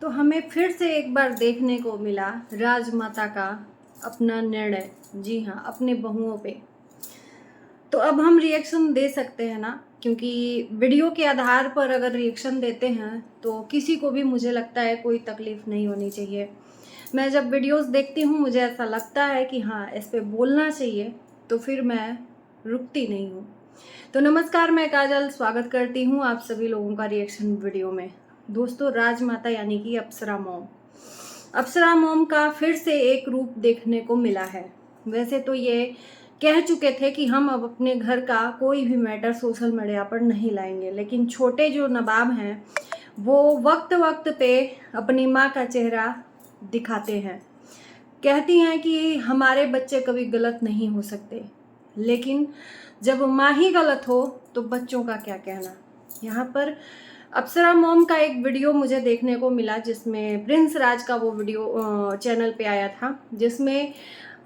तो हमें फिर से एक बार देखने को मिला राजमाता का अपना निर्णय। जी हाँ, अपने बहुओं पे। तो अब हम रिएक्शन दे सकते हैं ना, क्योंकि वीडियो के आधार पर अगर रिएक्शन देते हैं तो किसी को भी मुझे लगता है कोई तकलीफ़ नहीं होनी चाहिए। मैं जब वीडियोस देखती हूँ मुझे ऐसा लगता है कि हाँ, इस पे बोलना चाहिए, तो फिर मैं रुकती नहीं हूँ। तो नमस्कार, मैं काजल स्वागत करती हूँ आप सभी लोगों का रिएक्शन वीडियो में। दोस्तों, राजमाता यानी कि अप्सरा मॉम का फिर से एक रूप देखने को मिला है। वैसे तो ये कह चुके थे कि हम अब अपने घर का कोई भी मैटर सोशल मीडिया पर नहीं लाएंगे, लेकिन छोटे जो नवाब हैं वो वक्त वक्त पे अपनी माँ का चेहरा दिखाते हैं। कहती हैं कि हमारे बच्चे कभी गलत नहीं हो सकते, लेकिन जब माँ ही गलत हो तो बच्चों का क्या कहना। यहाँ पर अप्सरा मॉम का एक वीडियो मुझे देखने को मिला जिसमें प्रिंस राज का वो वीडियो चैनल पे आया था, जिसमें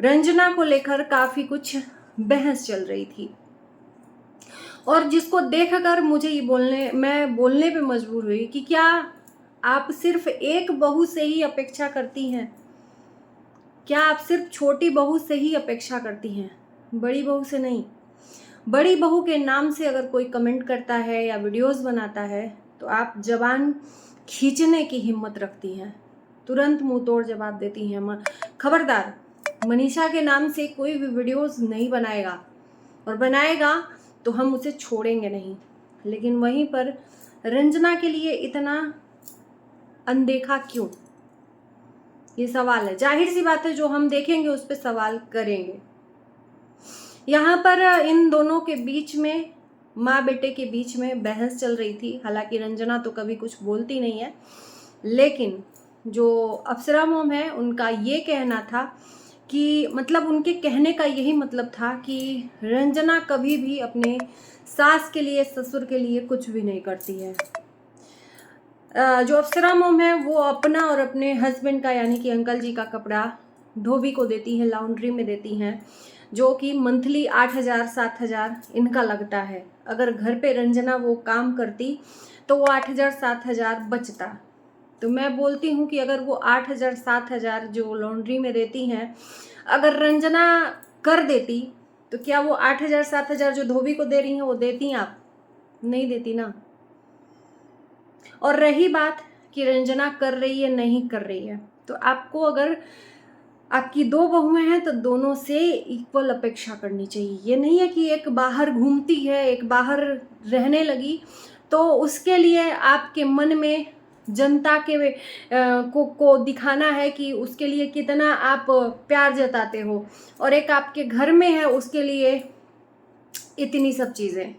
रंजना को लेकर काफ़ी कुछ बहस चल रही थी और जिसको देखकर मुझे मैं बोलने पे मजबूर हुई कि क्या आप सिर्फ एक बहू से ही अपेक्षा करती हैं? क्या आप सिर्फ छोटी बहू से ही अपेक्षा करती हैं, बड़ी बहू से नहीं? बड़ी बहू के नाम से अगर कोई कमेंट करता है या वीडियोस बनाता है तो आप जबान खींचने की हिम्मत रखती हैं, तुरंत मुंह तोड़ जवाब देती हैं। खबरदार, मनीषा के नाम से कोई भी वीडियोस नहीं बनाएगा, और बनाएगा तो हम उसे छोड़ेंगे नहीं। लेकिन वहीं पर रंजना के लिए इतना अनदेखा क्यों? ये सवाल है। जाहिर सी बात है, जो हम देखेंगे उस पर सवाल करेंगे। यहाँ पर इन दोनों के बीच में, माँ बेटे के बीच में बहस चल रही थी। हालांकि रंजना तो कभी कुछ बोलती नहीं है, लेकिन जो अप्सरा मॉम है उनका ये कहना था कि मतलब उनके कहने का यही मतलब था कि रंजना कभी भी अपने सास के लिए, ससुर के लिए कुछ भी नहीं करती है। जो अप्सरा मॉम है वो अपना और अपने हस्बैंड का यानी कि अंकल जी का कपड़ा धोबी को देती हैं, लॉन्ड्री में देती हैं, जो कि मंथली 8,000 7,000 इनका लगता है। अगर घर पे रंजना वो काम करती तो वो 8,000 7,000 बचता। तो मैं बोलती हूँ कि अगर वो 8,000 7,000 जो लॉन्ड्री में देती हैं, अगर रंजना कर देती तो क्या वो 8,000 7,000 जो धोबी को दे रही हैं वो देती आप? नहीं देती ना। और रही बात कि रंजना कर रही है नहीं कर रही है, तो आपको अगर आपकी दो बहुएं हैं तो दोनों से इक्वल अपेक्षा करनी चाहिए। ये नहीं है कि एक बाहर घूमती है, एक बाहर रहने लगी तो उसके लिए आपके मन में जनता के को दिखाना है कि उसके लिए कितना आप प्यार जताते हो, और एक आपके घर में है उसके लिए इतनी सब चीज़ें।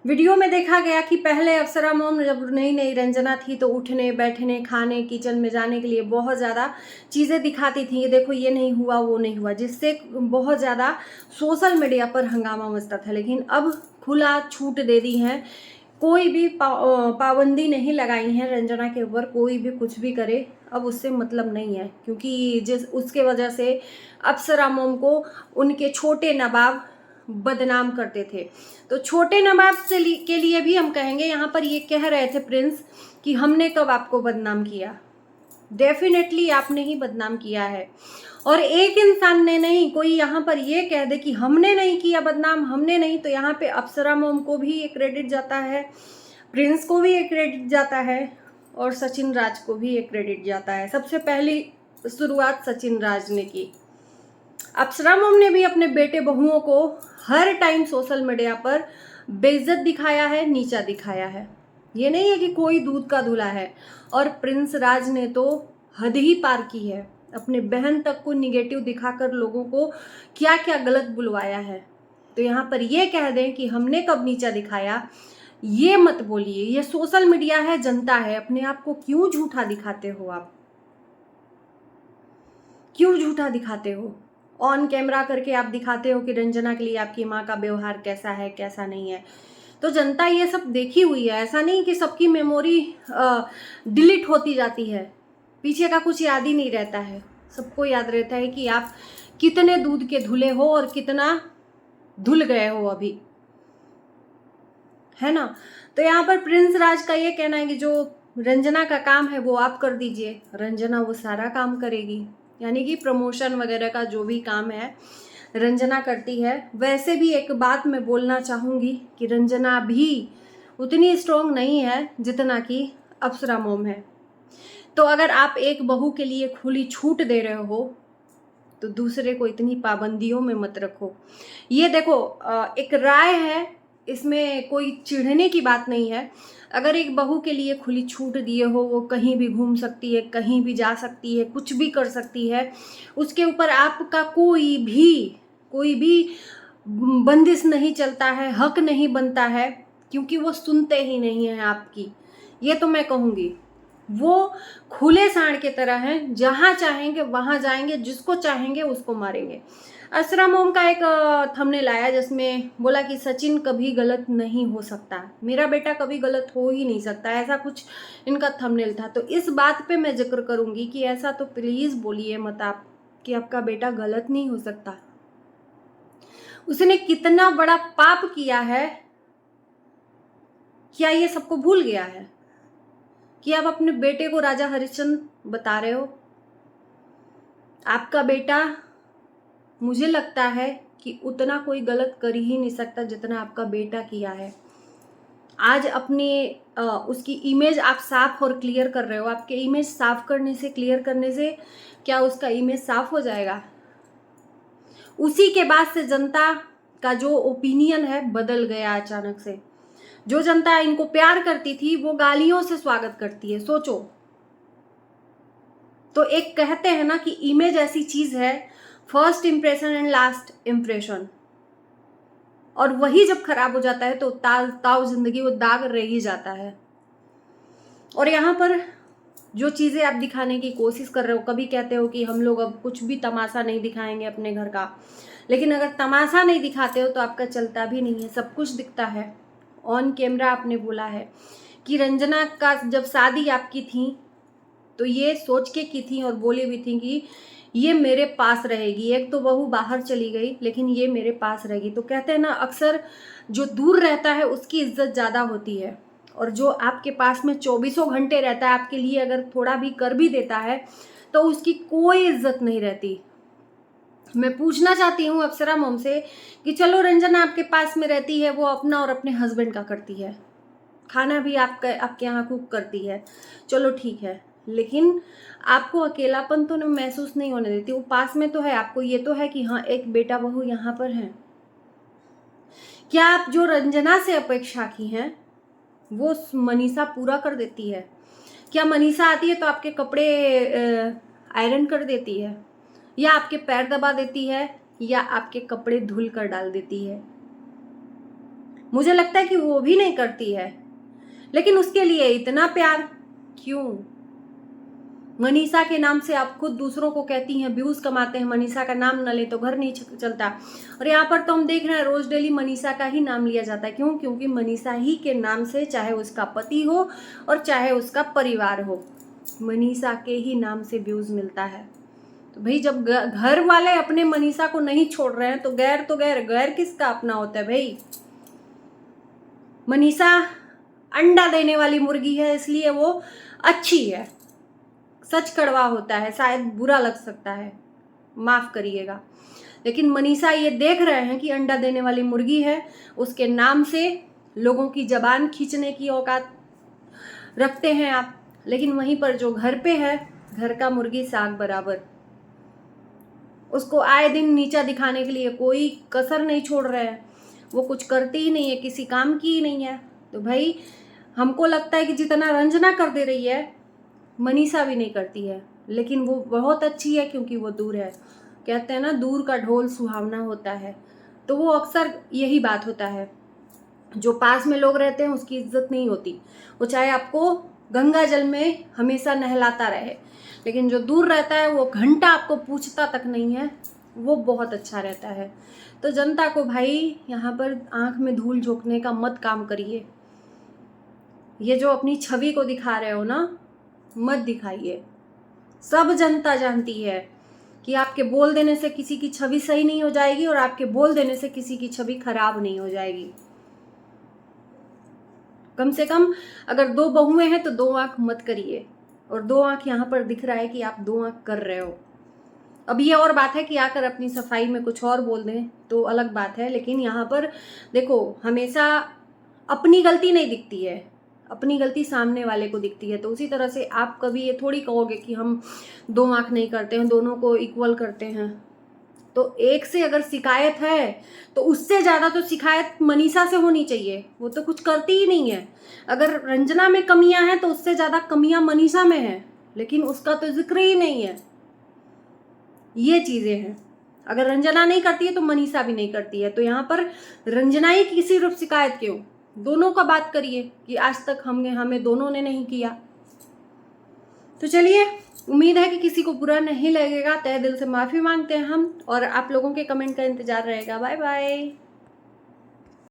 वीडियो में देखा गया कि पहले अप्सरा मॉम जब नई नई रंजना थी तो उठने बैठने, खाने, किचन में जाने के लिए बहुत ज़्यादा चीज़ें दिखाती थी। ये देखो, ये नहीं हुआ, वो नहीं हुआ, जिससे बहुत ज़्यादा सोशल मीडिया पर हंगामा मचता था। लेकिन अब खुला छूट दे दी है, कोई भी पाबंदी नहीं लगाई है रंजना के ऊपर, कोई भी कुछ भी करे अब उससे मतलब नहीं है, क्योंकि जिस उसके वजह से अप्सरा मॉम को उनके छोटे नवाब बदनाम करते थे। तो छोटे नवाब के लिए भी हम कहेंगे, यहाँ पर ये कह रहे थे प्रिंस कि हमने कब आपको बदनाम किया? डेफिनेटली आपने ही बदनाम किया है। और एक इंसान ने नहीं, कोई यहाँ पर ये कह दे कि हमने नहीं किया बदनाम, हमने नहीं, तो यहाँ पे अप्सरा मॉम को भी एक क्रेडिट जाता है, प्रिंस को भी एक क्रेडिट जाता है, और सचिन राज को भी एक क्रेडिट जाता है। सबसे पहली शुरुआत सचिन राज ने की। अप्सरा मॉम ने भी अपने बेटे बहुओं को हर टाइम सोशल मीडिया पर बेइज्जत दिखाया है, नीचा दिखाया है। ये नहीं है कि कोई दूध का धुला है। और प्रिंस राज ने तो हद ही पार की है, अपने बहन तक को निगेटिव दिखाकर लोगों को क्या क्या गलत बुलवाया है। तो यहाँ पर ये कह दें कि हमने कब नीचा दिखाया, ये मत बोलिए। ये सोशल मीडिया है, जनता है, अपने आप को क्यों झूठा दिखाते हो आप? क्यों झूठा दिखाते हो? ऑन कैमरा करके आप दिखाते हो कि रंजना के लिए आपकी माँ का व्यवहार कैसा है, कैसा नहीं है। तो जनता ये सब देखी हुई है। ऐसा नहीं कि सबकी मेमोरी डिलीट होती जाती है, पीछे का कुछ याद ही नहीं रहता है। सबको याद रहता है कि आप कितने दूध के धुले हो और कितना धुल गए हो अभी, है ना। तो यहाँ पर प्रिंस राज का ये कहना है कि जो रंजना का काम है वो आप कर दीजिए, रंजना वो सारा काम करेगी। यानी कि प्रमोशन वगैरह का जो भी काम है रंजना करती है। वैसे भी एक बात मैं बोलना चाहूँगी कि रंजना भी उतनी स्ट्रॉन्ग नहीं है जितना कि अप्सरा मॉम है। तो अगर आप एक बहू के लिए खुली छूट दे रहे हो तो दूसरे को इतनी पाबंदियों में मत रखो। ये देखो एक राय है, इसमें कोई चिढ़ने की बात नहीं है। अगर एक बहू के लिए खुली छूट दिए हो, वो कहीं भी घूम सकती है, कहीं भी जा सकती है, कुछ भी कर सकती है, उसके ऊपर आपका कोई भी बंदिश नहीं चलता है, हक नहीं बनता है, क्योंकि वो सुनते ही नहीं हैं आपकी। ये तो मैं कहूँगी वो खुले सांड के तरह हैं, जहाँ चाहेंगे वहाँ जाएंगे, जिसको चाहेंगे उसको मारेंगे। अप्सरा मॉम का एक थंबनेल आया जिसमें बोला कि सचिन कभी गलत नहीं हो सकता, मेरा बेटा कभी गलत हो ही नहीं सकता, ऐसा कुछ इनका थंबनेल था। तो इस बात पे मैं जिक्र करूंगी कि ऐसा तो प्लीज़ बोलिए मत आप कि आपका बेटा गलत नहीं हो सकता। उसने कितना बड़ा पाप किया है, क्या ये सबको भूल गया है कि आप अपने बेटे को राजा हरिश्चंद्र बता रहे हो? आपका बेटा, मुझे लगता है कि उतना कोई गलत कर ही नहीं सकता जितना आपका बेटा किया है। आज अपने उसकी इमेज आप साफ और क्लियर कर रहे हो। आपके इमेज साफ करने से, क्लियर करने से क्या उसका इमेज साफ हो जाएगा? उसी के बाद से जनता का जो ओपिनियन है बदल गया अचानक से। जो जनता इनको प्यार करती थी वो गालियों से स्वागत करती है। सोचो, तो एक कहते हैं ना कि इमेज ऐसी चीज है, first impression and last impression, और वही जब खराब हो जाता है तो ताव जिंदगी वो दाग रह ही जाता है। और यहाँ पर जो चीजें आप दिखाने की कोशिश कर रहे हो, कभी कहते हो कि हम लोग अब कुछ भी तमाशा नहीं दिखाएंगे अपने घर का, लेकिन अगर तमाशा नहीं दिखाते हो तो आपका चलता भी नहीं है, सब कुछ दिखता है। ऑन कैमरा आपने बोला है कि रंजना का जब शादी आपकी थी तो ये सोच के की थी और बोली भी थी कि ये मेरे पास रहेगी। एक तो बहू बाहर चली गई लेकिन ये मेरे पास रहेगी। तो कहते हैं ना, अक्सर जो दूर रहता है उसकी इज्जत ज़्यादा होती है, और जो आपके पास में 24 घंटे रहता है, आपके लिए अगर थोड़ा भी कर भी देता है तो उसकी कोई इज्जत नहीं रहती। मैं पूछना चाहती हूँ अप्सरा मॉम से कि चलो रंजना आपके पास में रहती है, वो अपना और अपने हस्बैंड का करती है, खाना भी आपके यहाँ कुक करती है, चलो ठीक है, लेकिन आपको अकेलापन तो महसूस नहीं होने देती। वो पास में तो है, आपको ये तो है कि हाँ एक बेटा बहू यहाँ पर है। क्या आप जो रंजना से अपेक्षा की हैं वो मनीषा पूरा कर देती है? क्या मनीषा आती है तो आपके कपड़े आयरन कर देती है, या आपके पैर दबा देती है, या आपके कपड़े धुल कर डाल देती है? मुझे लगता है कि वो भी नहीं करती है, लेकिन उसके लिए इतना प्यार क्यों? मनीषा के नाम से आप खुद दूसरों को कहती हैं व्यूज कमाते हैं, मनीषा का नाम न ले तो घर नहीं चलता। और यहाँ पर तो हम देख रहे हैं रोज डेली मनीषा का ही नाम लिया जाता है। क्यों? क्योंकि मनीषा ही के नाम से, चाहे उसका पति हो और चाहे उसका परिवार हो, मनीषा के ही नाम से व्यूज मिलता है। तो भाई जब घर वाले अपने मनीषा को नहीं छोड़ रहे हैं तो गैर किसका अपना होता है भाई? मनीषा अंडा देने वाली मुर्गी है, इसलिए वो अच्छी है। सच कड़वा होता है, शायद बुरा लग सकता है, माफ करिएगा, लेकिन मनीषा ये देख रहे हैं कि अंडा देने वाली मुर्गी है, उसके नाम से लोगों की जबान खींचने की औकात रखते हैं आप। लेकिन वहीं पर जो घर पे है, घर का मुर्गी साग बराबर, उसको आए दिन नीचा दिखाने के लिए कोई कसर नहीं छोड़ रहे हैं। वो कुछ करती ही नहीं है, किसी काम की ही नहीं है। तो भाई हमको लगता है कि जितना रंजना कर दे रही है मनीषा भी नहीं करती है, लेकिन वो बहुत अच्छी है क्योंकि वो दूर है। कहते हैं ना, दूर का ढोल सुहावना होता है, तो वो अक्सर यही बात होता है। जो पास में लोग रहते हैं उसकी इज्जत नहीं होती, वो चाहे आपको गंगा जल में हमेशा नहलाता रहे, लेकिन जो दूर रहता है वो घंटा आपको पूछता तक नहीं है, वो बहुत अच्छा रहता है। तो जनता को भाई यहाँ पर आंख में धूल झोंकने का मत काम करिए। ये जो अपनी छवि को दिखा रहे हो ना, मत दिखाइए। सब जनता जानती है कि आपके बोल देने से किसी की छवि सही नहीं हो जाएगी और आपके बोल देने से किसी की छवि खराब नहीं हो जाएगी। कम से कम अगर 2 बहुएं हैं तो 2 आंख मत करिए, और 2 आंख यहाँ पर दिख रहा है कि आप 2 आंख कर रहे हो। अब ये और बात है कि आकर अपनी सफाई में कुछ और बोल दें तो अलग बात है, लेकिन यहाँ पर देखो हमेशा अपनी गलती नहीं दिखती है, अपनी गलती सामने वाले को दिखती है। तो उसी तरह से आप कभी ये थोड़ी कहोगे कि हम 2 आंख नहीं करते हैं, दोनों को इक्वल करते हैं। तो एक से अगर शिकायत है तो उससे ज़्यादा तो शिकायत मनीषा से होनी चाहिए, वो तो कुछ करती ही नहीं है। अगर रंजना में कमियां हैं तो उससे ज़्यादा कमियां मनीषा में हैं, लेकिन उसका तो जिक्र ही नहीं है। ये चीज़ें हैं, अगर रंजना नहीं करती है तो मनीषा भी नहीं करती है। तो यहाँ पर रंजना ही की सिर्फ शिकायत क्यों, दोनों का बात करिए कि आज तक हमें दोनों ने नहीं किया। तो चलिए, उम्मीद है कि किसी को बुरा नहीं लगेगा। तहे दिल से माफ़ी मांगते हैं हम, और आप लोगों के कमेंट का इंतजार रहेगा। Bye bye.